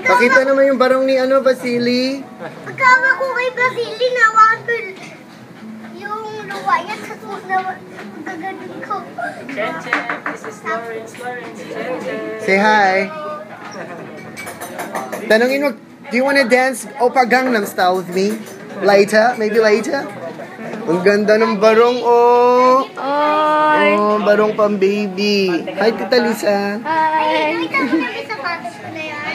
Pakita naman yung barong ni ano, Vasily. Pagkama ko kay Vasily, nawakan ko yung luwa niya sa susunod. Gaganon ko. Cheche, this is Lawrence, Cheche. Say hi. Tanungin mo, do you wanna dance Oppa Gangnam Style with me? Later? Maybe later? Ang ganda ng barong, oh. Oh, barong pang baby. Hi, Tita Lisa. Hi. Nakita mo na yung sapatos ko na yan?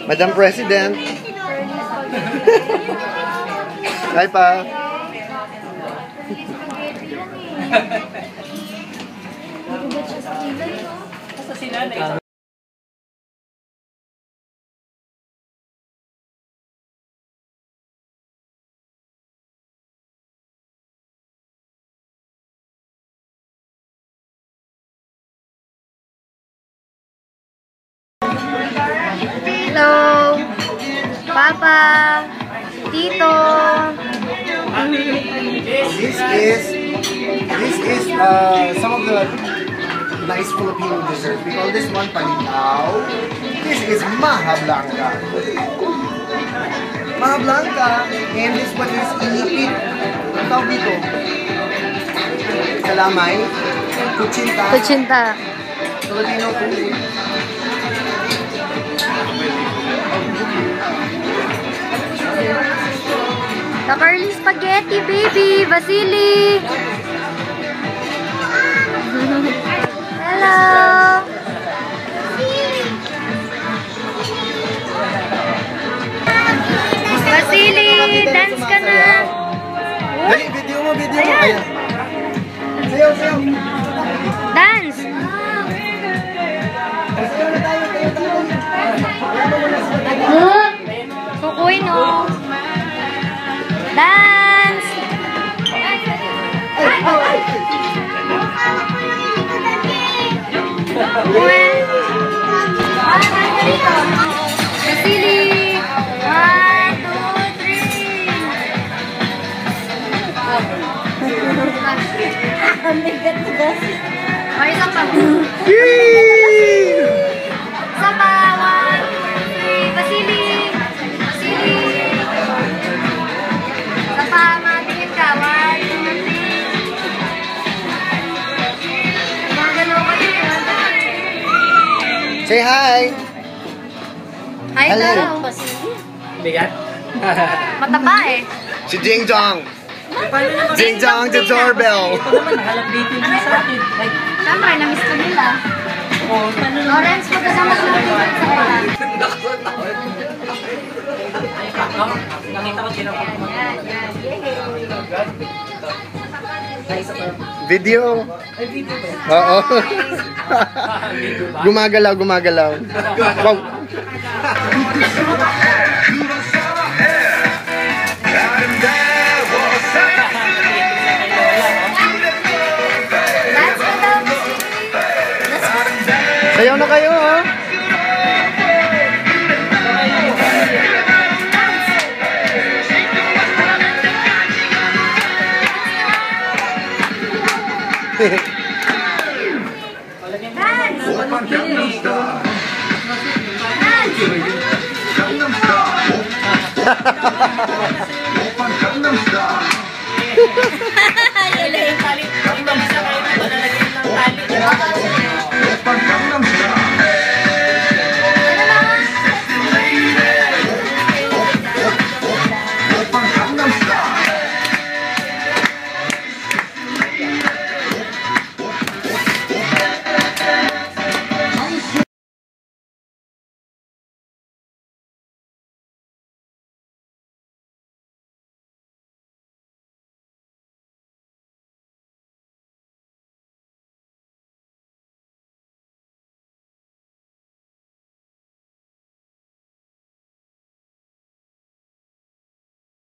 Madam President. Hi, pa. Basta si nanay. Hello, Papa, Tito. This is some of the nice Filipino desserts. We call this one palitaw. This is Maha Blanca. Maha Blanca. And this one is inipit. Ang tawag dito? Kalamay. Kuchinta. Kuchinta. Filipino food. The curly spaghetti, baby. Vasily. Hello. Vasily, dance ka na. Dali, video mo. Ayan. Sayaw. Dance. Kukuin, no. Dance. Vasily. 1, 2, 3. Ay, isa pa. Isa pa. 1, 2, 3. Vasily. Isa pa. Matingin ka. 1, 2, 3. Magano ka din. Say hi. Hi, Hello. daw. Bigat? Mataba eh. Si Ding Dong. Paano naman? Ding Dong the doorbell. Ito naman, halabitin din sa akin. Like, Siyempre, namiss ko nila. oh, paano naman? Lawrence, magkasama sa natin sa pala. Ay, kakao. Nakita ko tinapok mo. Ay, isa pa. Video. Ay, video ba? Oo. Video ba? Gumagalaw. Wow. Sayaw na kayo, ha? Yung tali sa kayo, ito nalagyan ng tali.